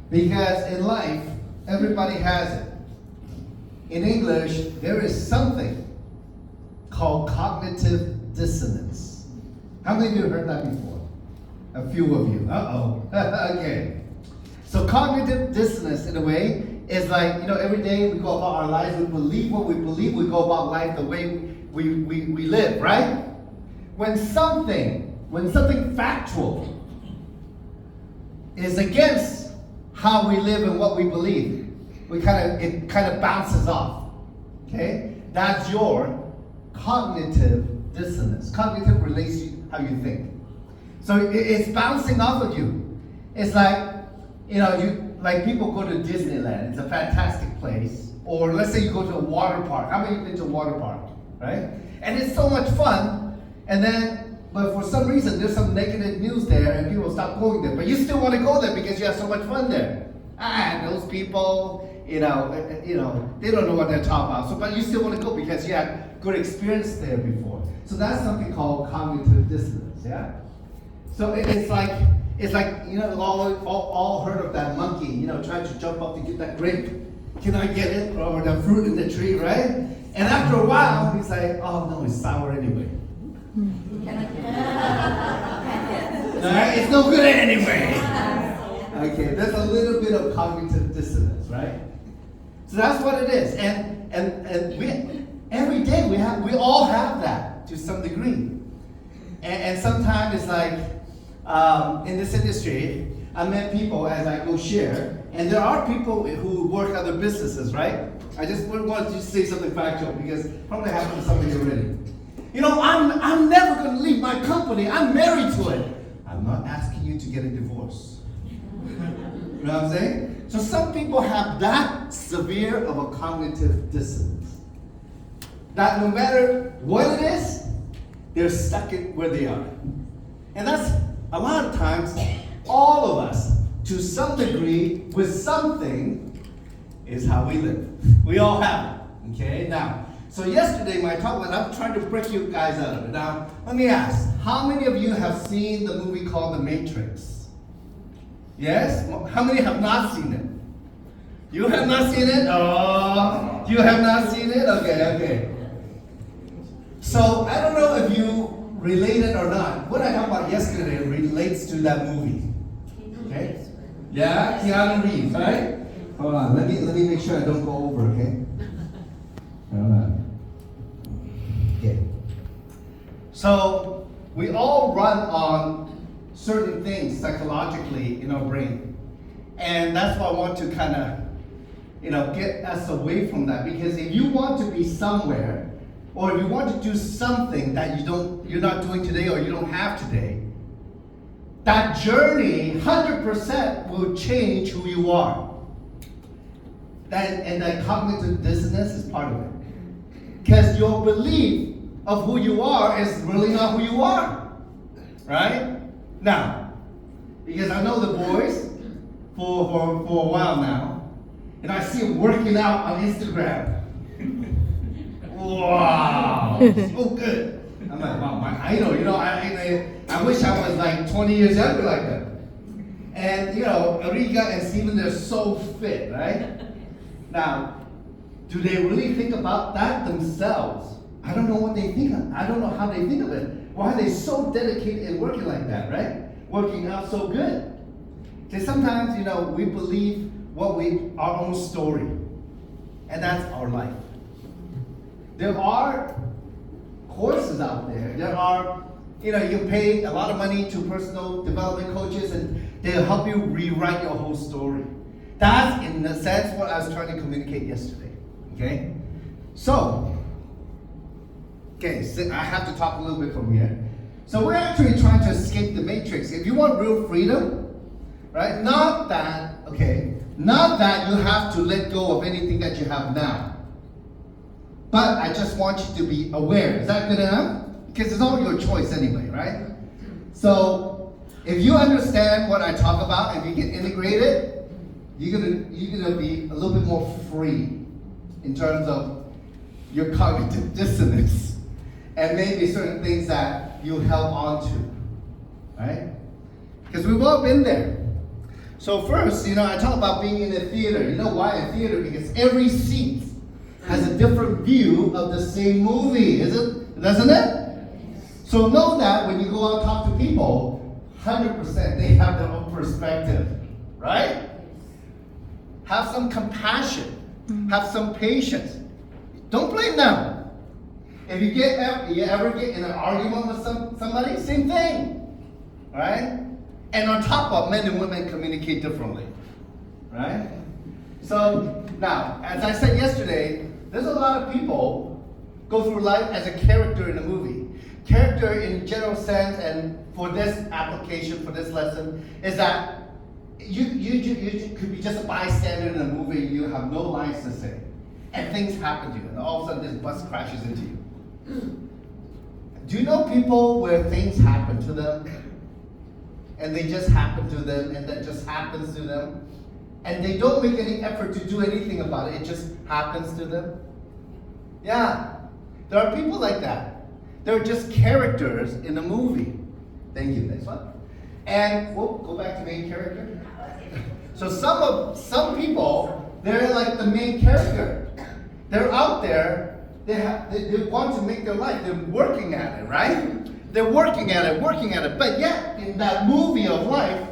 Because in life, everybody has it. In English, there is something called cognitive dissonance. How many of you have heard that before? A few of you. Uh-oh. Okay. So cognitive dissonance, in a way, is like, every day we go about our lives, we believe what we believe, we go about life the way we live, right? When something factual is against how we live and what we believe, it kind of bounces off. Okay? That's your cognitive dissonance. Cognitive relates to how you think. So it's bouncing off of you. It's like, like people go to Disneyland. It's a fantastic place. Or let's say you go to a water park. How many of you been to a water park? Right? And it's so much fun. But for some reason, there's some negative news there and people stop going there. But you still want to go there because you have so much fun there. Those people, they don't know what they're talking about. So, but you still want to go because you had good experience there before. So that's something called cognitive dissonance, yeah? So it's like all heard of that monkey, trying to jump up to get that grape. Can I get it? Or the fruit in the tree, right? And after a while, he's like, oh no, it's sour anyway. It's no good anyway. Okay, there's a little bit of cognitive dissonance, right? So that's what it is. And we every day we all have that to some degree. And sometimes it's like in this industry, I met people as I go share, and there are people who work other businesses, right? I just wanted to say something factual because probably happened to somebody already. I'm never going to leave my company. I'm married to it. I'm not asking you to get a divorce. You know what I'm saying? So some people have that severe of a cognitive dissonance. That no matter what it is, they're stuck in where they are. And that's a lot of times, all of us, to some degree, with something, is how we live. We all have it. Okay? Now, so yesterday my talk was, I'm trying to break you guys out of it. Now, let me ask, how many of you have seen the movie called The Matrix? Yes? How many have not seen it? You have not seen it? Oh, you have not seen it? Okay. So, I don't know if you related or not. What I talked about yesterday relates to that movie. Okay? Yeah, Keanu Reeves, right? Hold on, let me make sure I don't go over, okay? Hold on. Okay. So, we all run on certain things psychologically in our brain. And that's why I want to kind of, get us away from that. Because if you want to be somewhere, or if you want to do something that you're not doing today or you don't have today, that journey 100% will change who you are. That cognitive dissonance is part of it. Because your belief of who you are is really not who you are. Right? Now, because I know the boys for a while now, and I see them working out on Instagram. Wow, so good. I'm like, wow, I wish I was like 20 years younger like that. And Erika and Steven, they're so fit, right? Now, do they really think about that themselves? I don't know what they think of. I don't know how they think of it. Why are they so dedicated and working like that, right? Working out so good. Because sometimes, we believe our own story. And that's our life. There are courses out there. There are, you can pay a lot of money to personal development coaches and they'll help you rewrite your whole story. That's, in a sense, what I was trying to communicate yesterday. Okay? So I have to talk a little bit from here. So we're actually trying to escape the matrix. If you want real freedom, right? Not that you have to let go of anything that you have now. But I just want you to be aware. Is that good enough? Because it's all your choice anyway, right? So if you understand what I talk about, if you can integrate it, you're gonna be a little bit more free in terms of your cognitive dissonance and maybe certain things that you held on to, right? Because we've all been there. So first, I talk about being in a theater. You know why a theater? Because every seat has a different view of the same movie, doesn't it? So know that when you go out and talk to people, 100% they have their own perspective, right? Have some compassion. Have some patience. Don't blame them. If you ever get in an argument with somebody, same thing, right? And on top of men and women communicate differently, right? So now, as I said yesterday, there's a lot of people go through life as a character in a movie. Character in general sense, and for this application, for this lesson, is that you could be just a bystander in a movie. You have no lines to say, and things happen to you, and all of a sudden this bus crashes into you. Do you know people where things happen to them, and they just happen to them, and that just happens to them, and they don't make any effort to do anything about it? It just happens to them. Yeah, there are people like that. They're just characters in a movie. Thank you. Next one. And we'll go back to main character. So some people, they're like the main character. They're out there. They want to make their life. They're working at it, right? They're working at it. But yet, in that movie of life,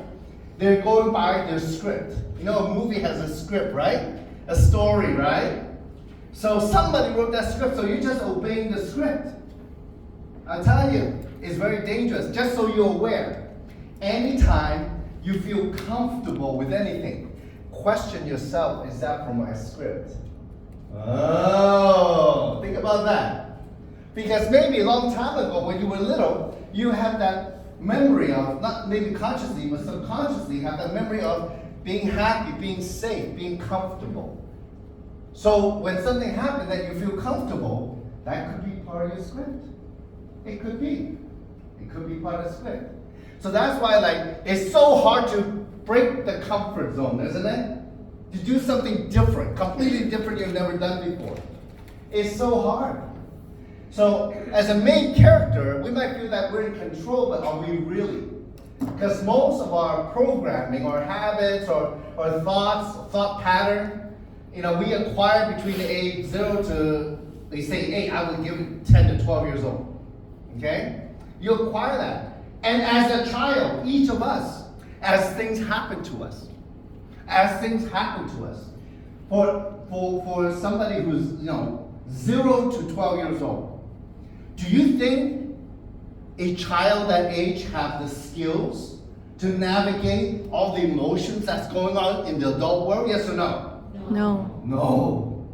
they're going by their script. A movie has a script, right? A story, right? So somebody wrote that script, so you're just obeying the script. I tell you, it's very dangerous. Just so you're aware, anytime you feel comfortable with anything, question yourself, is that from my script? Oh, think about that. Because maybe a long time ago, when you were little, you had that memory of, not maybe consciously, but subconsciously, have that memory of being happy, being safe, being comfortable. So when something happened that you feel comfortable, that could be part of your script. It could be. It could be part of the script. So that's why, it's so hard to break the comfort zone, isn't it? To do something different, completely different you've never done before. It's so hard. So as a main character, we might feel that we're in control, but are we really? Because most of our programming, or habits, or thought pattern, we acquire between the age 0 to, they say 8, I would give it 10 to 12 years old. Okay? You acquire that. And as a child, each of us, as things happen to us, for somebody who's, 0 to 12 years old, do you think a child that age have the skills to navigate all the emotions that's going on in the adult world? Yes or no? No. No.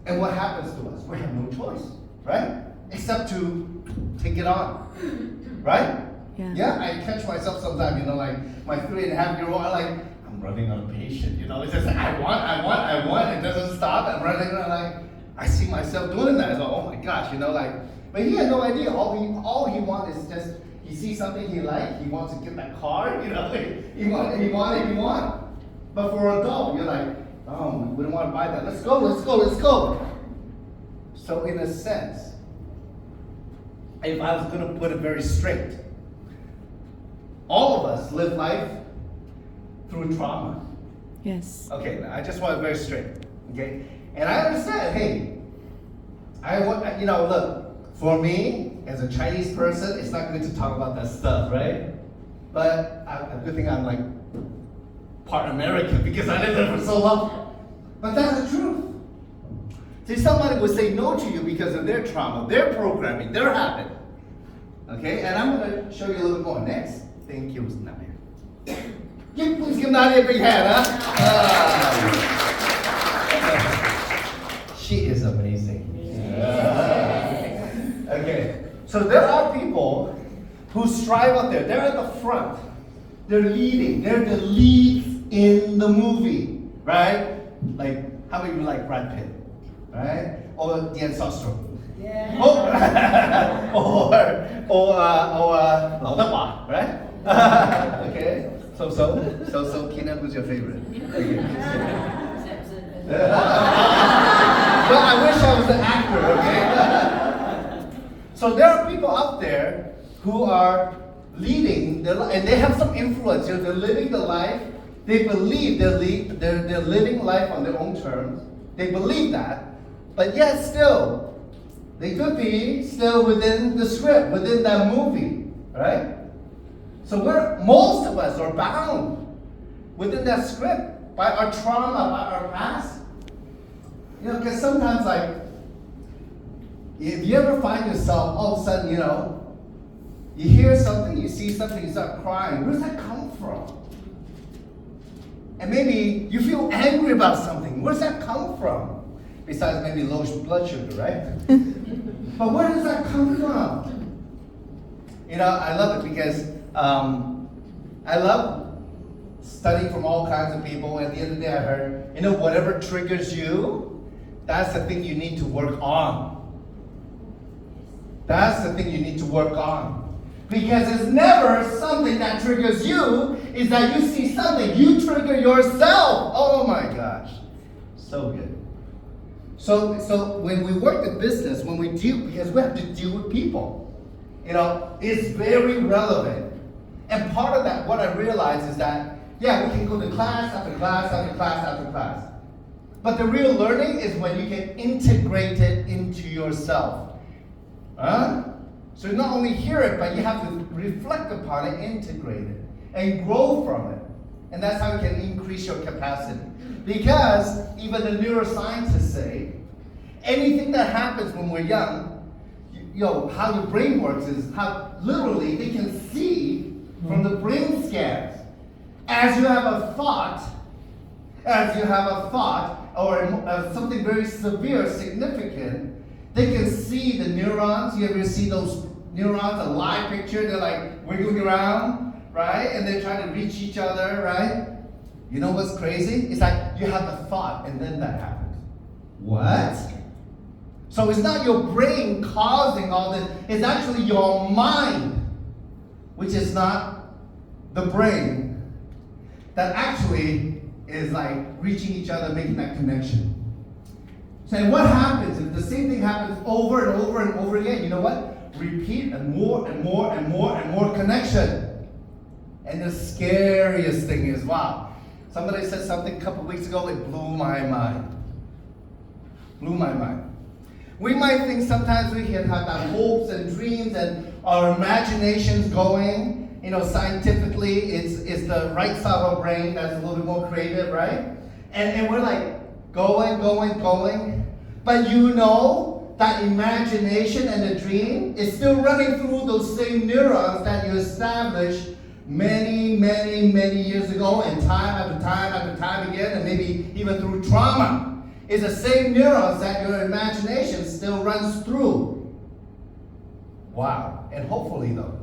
And what happens to us? We have no choice, right? Except to take it on, right? Yeah, I catch myself sometimes, my 3.5-year-old, I'm running out of patience, it's just I want, it doesn't stop, I'm running around, I see myself doing that, oh my gosh, but he had no idea, all he wants is just, he sees something he likes, he wants to get that car, he want. But for an adult, you're like, oh, we don't want to buy that, let's go. So in a sense, if I was going to put it very straight, all of us live life through trauma. Yes. Okay, I just want it very straight. Okay? And I understand, hey, look, for me, as a Chinese person, it's not good to talk about that stuff, right? But a good thing I'm part American because I lived there for so long. But that's the truth. See, somebody would say no to you because of their trauma, their programming, their habit. Okay, and I'm going to show you a little bit more. Next. Thank you, Nadia. Please give Nadia a big hand, she is amazing. Okay, so there are people who strive out there. They're at the front. They're leading. They're the leads in the movie, right? How many of you like Brad Pitt? Right? Or the ancestor. Yeah. or Lao Dahua, right? Okay. So, Keenan, who's your favorite? Okay. Samson. But I wish I was an actor, okay? So there are people out there who are leading, and they have some influence. They're living the life. They believe they're living life on their own terms. They believe that, but yet still, they could be still within the script, within that movie, right? So most of us are bound within that script by our trauma, by our past. You know, because sometimes, like, if you ever find yourself all of a sudden, you know, you hear something, you see something, you start crying. Where does that come from? And maybe you feel angry about something. Where does that come from? Besides maybe low blood sugar, right? But where does that come from? You know, I love it because I love studying from all kinds of people. At the end of the day, I heard, you know, whatever triggers you, that's the thing you need to work on. That's the thing you need to work on. Because it's never something that triggers you, is that you see something, you trigger yourself. Oh my gosh. So good. So when we work in business, when we deal, because we have to deal with people, you know, it's very relevant. And part of that, what I realized is that, yeah, we can go to class after class after class after class. But the real learning is when you can integrate it into yourself. Huh? So you not only hear it, but you have to reflect upon it, integrate it, and grow from it. And that's how you can increase your capacity. Because even the neuroscientists say, anything that happens when we're young, how your brain works is how literally they can see from the brain scans. As you have a thought, or something very severe, significant, they can see the neurons. You ever see those neurons, a live picture? They're like wiggling around, right? And they're trying to reach each other, right? You know what's crazy? It's like you have a thought and then that happens. What? So it's not your brain causing all this. It's actually your mind, which is not the brain, that actually is like reaching each other, making that connection. So what happens if the same thing happens over and over and over again? You know what? Repeat and more and more and more and more connection. And the scariest thing is, wow, somebody said something a couple weeks ago, it blew my mind. Blew my mind. We might think sometimes we can have that hopes and dreams and our imaginations going. You know, scientifically, it's the right side of our brain that's a little bit more creative, right? And we're like, going. But you know that imagination and the dream is still running through those same neurons that you established many years ago, and time after time again, and maybe even through trauma. It's the same neurons that your imagination still runs through. Wow. And hopefully though,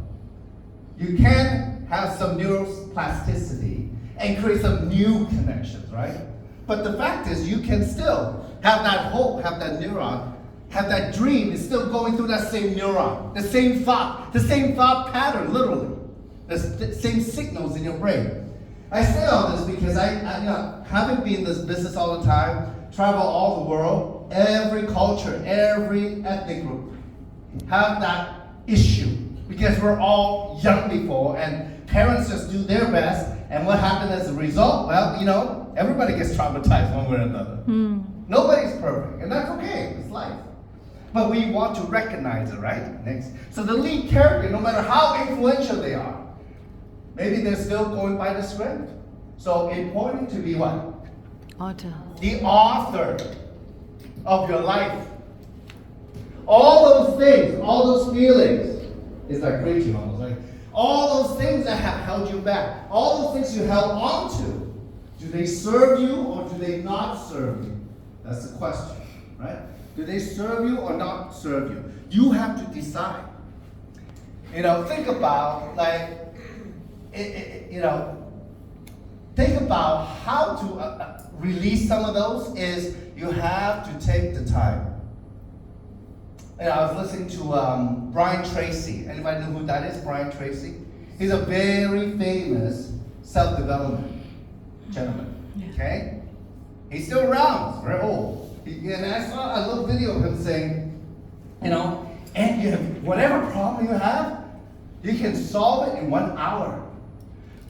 you can have some neuroplasticity and create some new connections, right? But the fact is, you can still have that hope, have that neuron, have that dream is still going through that same neuron, the same thought pattern, literally, the same signals in your brain. I say all this because I having been in this business all the time, travel all the world, every culture, every ethnic group have that issue because we're all young before, and parents just do their best. And what happened as a result? Well, everybody gets traumatized one way or another. Nobody's perfect, and that's okay. It's life. But we want to recognize it, right? Next. So the lead character, no matter how influential they are, maybe they're still going by the script. So important to be what? Author. The author of your life. All those things, all those feelings, it's like preaching almost, right? All those things that have held you back, all those things you held on to, do they serve you or do they not serve you? That's the question, right? Do they serve you or not serve you? You have to decide. Think about, think about how to release some of those is you have to take the time. And I was listening to Brian Tracy. Anybody know who that is? Brian Tracy? He's a very famous self-development gentleman. Okay? He's still around. He's very old. And I saw a little video of him saying, and whatever problem you have, You can solve it in 1 hour.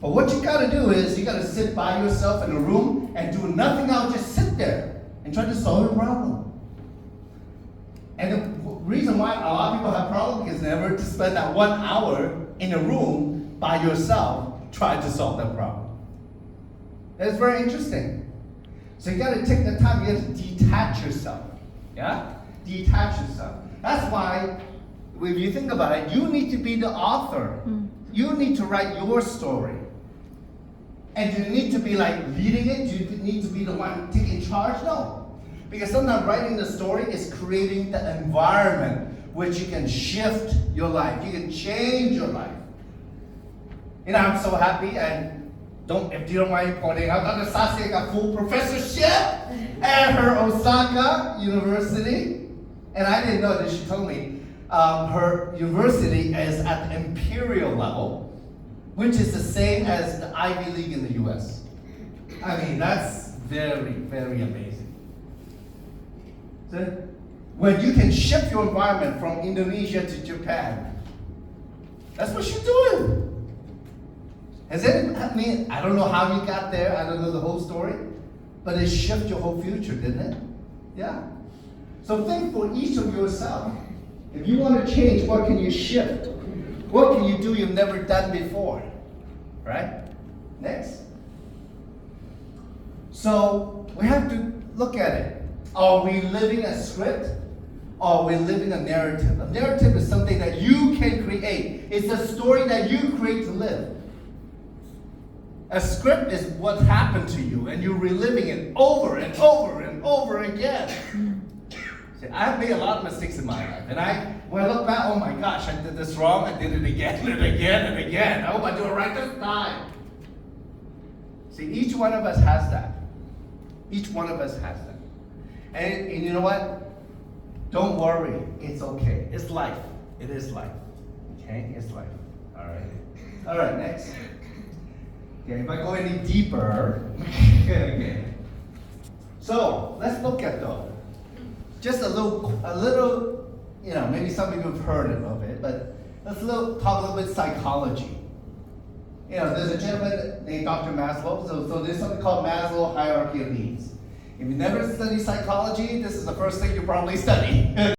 But what you gotta do is you gotta sit by yourself in a room and do nothing else, just sit there and try to solve your problem. And the reason why a lot of people have problems is never to spend that 1 hour in a room by yourself trying to solve that problem. It's very interesting. So you gotta take the time, you have to detach yourself. Yeah? Detach yourself. That's why, if you think about it, you need to be the author. You need to write your story. And you need to be like leading it, you need to be the one taking charge? No. Because sometimes writing the story is creating the environment which you can shift your life. You can change your life. You know, I'm so happy, and if you don't mind pointing out, Dr. Saskia got full professorship at her Osaka University. And I didn't know this, she told me. Her university is at the imperial level, which is the same as the Ivy League in the US. I mean, that's very, very amazing. So, when you can shift your environment from Indonesia to Japan, that's what she's doing. I mean, I don't know how you got there, I don't know the whole story, but it shifted your whole future, didn't it? Yeah. So think for each of yourself. If you want to change, what can you shift? What can you do you've never done before? Right? Next. So we have to look at it. Are we living a script? Or are we living a narrative? A narrative is something that you can create. It's a story that you create to live. A script is what happened to you, and you're reliving it over and over and over again. See, I've made a lot of mistakes in my life, and when I look back, oh my gosh, I did this wrong, I did it again and again and again. I hope I do it right this time. See, each one of us has that. Each one of us has that. And you know what? Don't worry, it's okay. It's life. It is life. Okay, it's life. All right. All right, next. Okay, if I go any deeper, okay. So let's look at though. Just a little, you know, maybe some of you have heard of it, but let's talk a little bit psychology. You know, there's a gentleman named Dr. Maslow, so there's something called Maslow hierarchy of needs. If you never studied psychology, this is the first thing you probably study.